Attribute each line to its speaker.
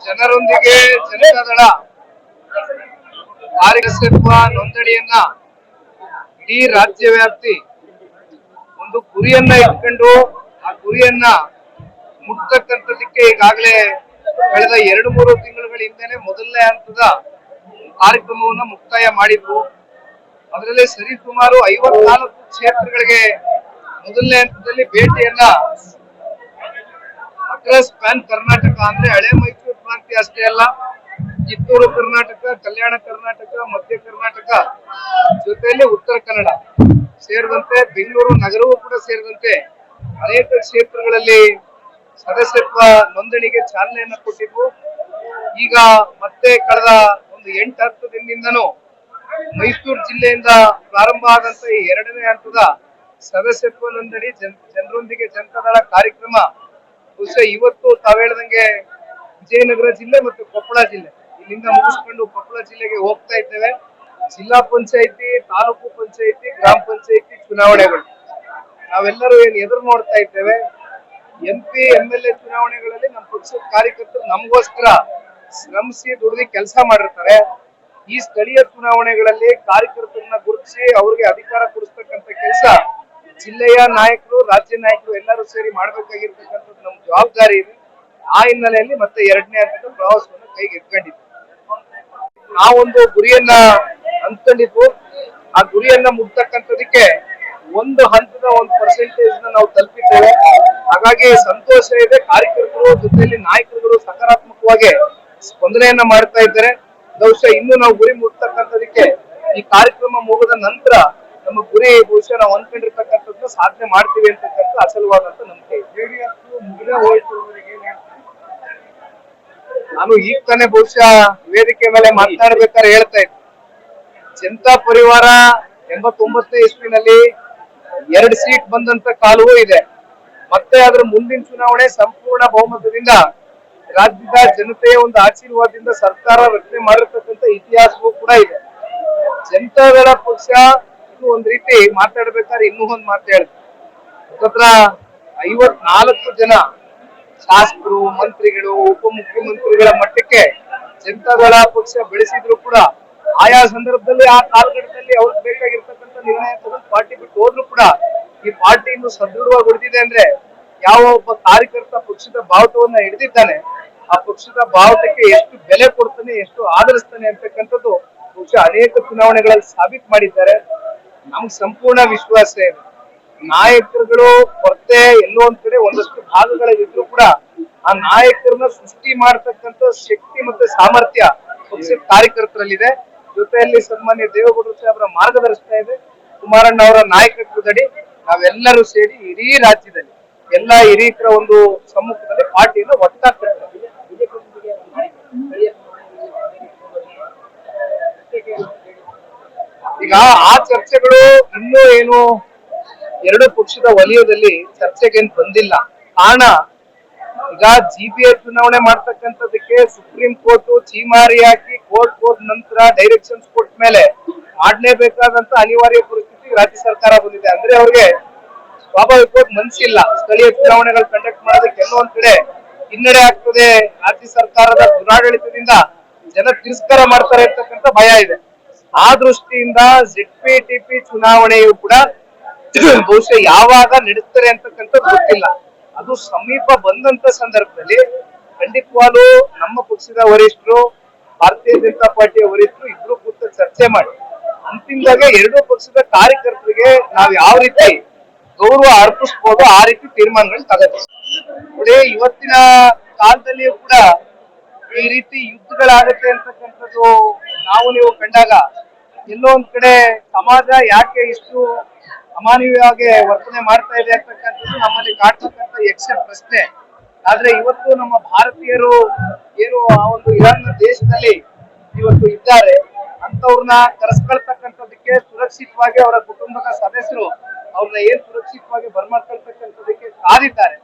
Speaker 1: ಜನರೊಂದಿಗೆ ಜನತಾದಳ ಕಾರ್ಯಕರ್ತ ನೋಂದಣಿಯನ್ನ ಇಡೀ ರಾಜ್ಯ ವ್ಯಾಪ್ತಿ ಒಂದು ಗುರಿಯನ್ನ ಇಟ್ಕೊಂಡು ಆ ಗುರಿಯನ್ನ ಮುಟ್ತಕ್ಕಂಥದಕ್ಕೆ ಈಗಾಗಲೇ ಕಳೆದ 2-3 ತಿಂಗಳ ಹಿಂದೆನೆ ಮೊದಲನೇ ಹಂತದ ಕಾರ್ಯಕ್ರಮವನ್ನು ಮುಕ್ತಾಯ ಮಾಡಿದ್ವು. ಅದರಲ್ಲಿ ಸರಿಸುಮಾರು 54 ಕ್ಷೇತ್ರಗಳಿಗೆ ಮೊದಲನೇ ಹಂತದಲ್ಲಿ ಭೇಟಿಯನ್ನ ಅಕ್ರಾಸ್ ಪ್ಯಾನ್ ಕರ್ನಾಟಕ ಅಂದ್ರೆ ಹಳೆ ಮೈಸೂರು ಪ್ರಾಂತ್ಯ ಅಷ್ಟೇ ಅಲ್ಲ, ಕಿತ್ತೂರು ಕರ್ನಾಟಕ, ಕಲ್ಯಾಣ ಕರ್ನಾಟಕ, ಮಧ್ಯ ಕರ್ನಾಟಕ ಜೊತೆಯಲ್ಲಿ ಉತ್ತರ ಕನ್ನಡ ಸೇರಿದಂತೆ ಬೆಂಗಳೂರು ನಗರವೂ ಕೂಡ ಸೇರಿದಂತೆ ಅನೇಕ ಕ್ಷೇತ್ರಗಳಲ್ಲಿ ಸದಸ್ಯತ್ವ ನೋಂದಣಿಗೆ ಚಾಲನೆಯನ್ನ ಕೊಟ್ಟಿದ್ವು. ಈಗ ಮತ್ತೆ ಕಳೆದ ಒಂದು 8-10 ದಿನದಿಂದನೂ ಮೈಸೂರು ಜಿಲ್ಲೆಯಿಂದ ಪ್ರಾರಂಭ ಆದಂತ ಈ 2ನೇ ಹಂತದ ಸದಸ್ಯತ್ವ ನೋಂದಣಿ ಜನರೊಂದಿಗೆ ಜನತಾದಳ ಕಾರ್ಯಕ್ರಮ ಬಹುಶಃ ಇವತ್ತು ತಾವ್ ಹೇಳ್ದಂಗೆ ವಿಜಯನಗರ ಜಿಲ್ಲೆ ಮತ್ತು ಕೊಪ್ಪಳ ಜಿಲ್ಲೆ ಇಲ್ಲಿಂದ ಮುಗಿಸ್ಕೊಂಡು ಕೊಪ್ಪಳ ಜಿಲ್ಲೆಗೆ ಹೋಗ್ತಾ ಇದ್ದೇವೆ. ಜಿಲ್ಲಾ ಪಂಚಾಯತಿ, ತಾಲೂಕು ಪಂಚಾಯತಿ, ಗ್ರಾಮ ಪಂಚಾಯತಿ ಚುನಾವಣೆಗಳು ನಾವೆಲ್ಲರೂ ಏನ್ ಎದುರು ನೋಡ್ತಾ ಇದ್ದೇವೆ. MP, MLA ಚುನಾವಣೆಗಳಲ್ಲಿ ನಮ್ಮ ಪಕ್ಷದ ಕಾರ್ಯಕರ್ತರು ನಮಗೋಸ್ಕರ ಶ್ರಮಿಸಿ ದುಡಿದು ಕೆಲಸ ಮಾಡಿರ್ತಾರೆ. ಈ ಸ್ಥಳೀಯ ಚುನಾವಣೆಗಳಲ್ಲಿ ಕಾರ್ಯಕರ್ತರನ್ನ ಗುರುತಿಸಿ ಅವರಿಗೆ ಅಧಿಕಾರ ಕೊಡಿಸ್ತಕ್ಕಂಥ ಕೆಲಸ ಜಿಲ್ಲೆಯ ನಾಯಕರು, ರಾಜ್ಯ ನಾಯಕರು ಎಲ್ಲರೂ ಸೇರಿ ಮಾಡ್ಬೇಕಾಗಿರ್ತಕ್ಕಂಥದ್ದು ನಮ್ಮ ಜವಾಬ್ದಾರಿ ಇದೆ. ಆ ಹಿನ್ನೆಲೆಯಲ್ಲಿ ಮತ್ತೆ 2ನೇ ಹಂತದ ಪ್ರವಾಸವನ್ನು ಕೈಗೆ ಎತ್ಕೊಂಡಿದ್ವಿ. ನಾವೊಂದು ಗುರಿಯನ್ನ ಅಂದ್ಕೊಂಡಿದ್ವು. ಆ ಗುರಿಯನ್ನ ಮುಟ್ತಕ್ಕಂಥದಕ್ಕೆ ಒಂದು ಹಂತದ 1% ನಾವು ತಲುಪಿದ್ದೇವೆ. ಹಾಗಾಗಿ ಸಂತೋಷ ಇದೆ. ಕಾರ್ಯಕರ್ತರು ಜೊತೆಯಲ್ಲಿ ನಾಯಕರುಗಳು ಸಕಾರಾತ್ಮಕವಾಗಿ ಸ್ಪಂದನೆಯನ್ನ ಮಾಡ್ತಾ ಇದ್ದಾರೆ. ಬಹುಶಃ ಇನ್ನು ನಾವು ಗುರಿ ಮುಟ್ತಕ್ಕಂಥದಕ್ಕೆ ಈ ಕಾರ್ಯಕ್ರಮ ಮುಗಿದ ನಂತರ ನಮ್ಮ ಗುರಿ ಬಹುಶಃ ನಾವು ಅಂದ್ಕೊಂಡಿರ್ತಕ್ಕಂಥದ್ದು ಸಾಧನೆ ಮಾಡ್ತೀವಿ ಅಂತಕ್ಕಂಥ ಅಸಲವಾದಂತ ನಂಬಿಕೆ. ನಾನು ಈಗ ತಾನೇ ಬಹುಶಃ ವೇದಿಕೆ ಮೇಲೆ ಮಾತನಾಡ್ಬೇಕಾದ್ರೆ ಹೇಳ್ತಾ ಇದ್ದೆ, ಜನತಾ ಪರಿವಾರ 89ನೇ ಇಸ್ವಿನಲ್ಲಿ 2 ಸೀಟ್ ಬಂದಂತ ಕಾಲವೂ ಇದೆ. ಮತ್ತೆ ಅದರ ಮುಂದಿನ ಚುನಾವಣೆ ಸಂಪೂರ್ಣ ಬಹುಮತದಿಂದ ರಾಜ್ಯದ ಜನತೆಯ ಒಂದು ಆಶೀರ್ವಾದದಿಂದ ಸರ್ಕಾರ ರಚನೆ ಮಾಡಿರ್ತಕ್ಕಂಥ ಇತಿಹಾಸವೂ ಕೂಡ ಇದೆ. ಜನತಾದಳ ಪಕ್ಷ ಇದು ಒಂದ್ ರೀತಿ ಮಾತಾಡ್ಬೇಕಾದ್ರೆ ಇನ್ನೂ ಒಂದ್ ಮಾತು ಹೇಳ್ತಾರೆ. ಹತ್ರ 54 ಜನ ಶಾಸಕರು, ಮಂತ್ರಿಗಳು, ಉಪಮುಖ್ಯಮಂತ್ರಿಗಳ ಮಟ್ಟಕ್ಕೆ ಜನತಾದಳ ಪಕ್ಷ ಬೆಳೆಸಿದ್ರು ಕೂಡ ಆಯಾ ಸಂದರ್ಭದಲ್ಲಿ ಆ ಕಾಲಘಟ್ಟದಲ್ಲಿ ಅವ್ರಿಗೆ ಬೇಕಾಗಿರ್ತಕ್ಕಂಥ ನಿರ್ಣಯ ತಗೊಂಡು ಪಾರ್ಟಿ ಬಿಟ್ಟು ಹೋದ್ರು ಕೂಡ ಈ ಪಾರ್ಟಿ ಇನ್ನು ಸದೃಢವಾಗಿ ಉಳಿದಿದೆ ಅಂದ್ರೆ ಯಾವ ಒಬ್ಬ ಕಾರ್ಯಕರ್ತ ಪಕ್ಷದ ಬಾವುಟವನ್ನ ಹಿಡಿದಿದ್ದಾನೆ ಆ ಪಕ್ಷದ ಬಾವುಟಕ್ಕೆ ಎಷ್ಟು ಬೆಲೆ ಕೊಡ್ತಾನೆ, ಎಷ್ಟು ಆಧರಿಸ್ತಾನೆ ಅಂತಕ್ಕಂಥದ್ದು ಬಹುಶಃ ಅನೇಕ ಚುನಾವಣೆಗಳಲ್ಲಿ ಸಾಬೀತು ಮಾಡಿದ್ದಾರೆ. ನಮ್ಗೆ ಸಂಪೂರ್ಣ ವಿಶ್ವಾಸ ಇದೆ. ನಾಯಕರುಗಳು ಕೊರತೆ ಎಲ್ಲೋ ಒಂದ್ ಕಡೆ ಒಂದಷ್ಟು ಭಾಗಗಳಿದ್ರು ಕೂಡ ಆ ನಾಯಕರನ್ನ ಸೃಷ್ಟಿ ಮಾಡತಕ್ಕಂಥ ಶಕ್ತಿ ಮತ್ತೆ ಸಾಮರ್ಥ್ಯ ಪಕ್ಷದ ಕಾರ್ಯಕರ್ತರಲ್ಲಿದೆ. ಜೊತೆಯಲ್ಲಿ ಸನ್ಮಾನ್ಯ ದೇವೇಗೌಡರು ಸಾಹೇಬರ ಮಾರ್ಗದರ್ಶನ ಇದೆ. ಕುಮಾರಣ್ಣ ಅವರ ನಾಯಕತ್ವದಡಿ ನಾವೆಲ್ಲರೂ ಸೇರಿ ಇಡೀ ರಾಜ್ಯದಲ್ಲಿ ಎಲ್ಲ ಹಿರಿಯರ ಒಂದು ಸಮ್ಮುಖದಲ್ಲಿ ಪಾರ್ಟಿಯನ್ನು ಒಟ್ಟಾಗ್ತದೆ. ಈಗ ಆ ಚರ್ಚೆಗಳು ಇನ್ನೂ ಏನು 2 ಪಕ್ಷದ ವಲಯದಲ್ಲಿ ಚರ್ಚೆಗೇನು ಬಂದಿಲ್ಲ. ಕಾರಣ ಈಗ GBA ಚುನಾವಣೆ ಮಾಡ್ತಕ್ಕಂಥದಕ್ಕೆ ಸುಪ್ರೀಂ ಕೋರ್ಟ್ ಚೀಮಾರಿ ಹಾಕಿ ಕೋರ್ಟ್ ನಂತರ ಡೈರೆಕ್ಷನ್ಸ್ ಕೊಟ್ಟ ಮೇಲೆ ಮಾಡ್ಲೇಬೇಕಾದಂತ ಅನಿವಾರ್ಯ ಪರಿಸ್ಥಿತಿ ರಾಜ್ಯ ಸರ್ಕಾರ ಬಂದಿದೆ. ಅಂದ್ರೆ ಅವ್ರಿಗೆ ಸ್ವಾಭಾವಿಕವಾಗಿ ಮನಸ್ಸಿಲ್ಲ ಸ್ಥಳೀಯ ಚುನಾವಣೆಗಳು ಕಂಡಕ್ಟ್ ಮಾಡೋದಕ್ಕೆ. ಎಲ್ಲೋ ಒಂದ್ ಕಡೆ ಹಿನ್ನಡೆ ಆಗ್ತದೆ, ರಾಜ್ಯ ಸರ್ಕಾರದ ದುರಾಡಳಿತದಿಂದ ಜನ ತಿರಸ್ಕಾರ ಮಾಡ್ತಾರೆ ಅಂತಕ್ಕಂಥ ಭಯ ಇದೆ. ಆ ದೃಷ್ಟಿಯಿಂದ ZPTP ಚುನಾವಣೆಯು ಕೂಡ ಬಹುಶಃ ಯಾವಾಗ ನಡೆಸ್ತಾರೆ ಅಂತಕ್ಕಂಥದ್ದು ಗೊತ್ತಿಲ್ಲ. ಅದು ಸಮೀಪ ಬಂದಂತ ಸಂದರ್ಭದಲ್ಲಿ ಖಂಡಿತವಾಗ್ಲೂ ನಮ್ಮ ಪಕ್ಷದ ವರಿಷ್ಠರು, ಭಾರತೀಯ ಜನತಾ ಪಾರ್ಟಿಯ ವರಿಷ್ಠರು ಇಬ್ರು ಕೂತು ಚರ್ಚೆ ಮಾಡಿ ಅಂತಿಮವಾಗಿ 2 ಪಕ್ಷದ ಕಾರ್ಯಕರ್ತರಿಗೆ ನಾವು ಯಾವ ರೀತಿ ಗೌರವ ಅರ್ಪಿಸಬಹುದು ಆ ರೀತಿ ತೀರ್ಮಾನಗಳು ತಗೋತೀವಿ. ಇವತ್ತಿನ ಕಾಲದಲ್ಲಿಯೂ ಕೂಡ ಈ ರೀತಿ ಯುದ್ಧಗಳಾಗುತ್ತೆ ಅಂತಕ್ಕಂಥದ್ದು ನಾವು ನೀವು ಕಂಡಾಗ ಎಲ್ಲೋ ಒಂದ್ ಕಡೆ ಸಮಾಜ ಯಾಕೆ ಇಷ್ಟು ಅಮಾನವೀಯವಾಗಿ ವರ್ತನೆ ಮಾಡ್ತಾ ಇದೆ ಅಂತಕ್ಕಂಥದ್ದು ನಮ್ಮಲ್ಲಿ ಕಾಡ್ತಕ್ಕಂಥ ಯಕ್ಷ ಪ್ರಶ್ನೆ. ಆದ್ರೆ ಇವತ್ತು ನಮ್ಮ ಭಾರತೀಯರು ಏನು ಆ ಒಂದು ಇರಾನ್ ದೇಶದಲ್ಲಿ ಇವತ್ತು ಇದ್ದಾರೆ ಅಂತವ್ರನ್ನ ಕರೆಸ್ಕೊಳ್ತಕ್ಕಂಥದಕ್ಕೆ, ಸುರಕ್ಷಿತವಾಗಿ ಅವರ ಕುಟುಂಬದ ಸದಸ್ಯರು ಅವ್ರನ್ನ ಏನ್ ಸುರಕ್ಷಿತವಾಗಿ ಬರ್ಮಾಡ್ಕೊಳ್ತಕ್ಕಂಥದಕ್ಕೆ ಕಾದಿದ್ದಾರೆ.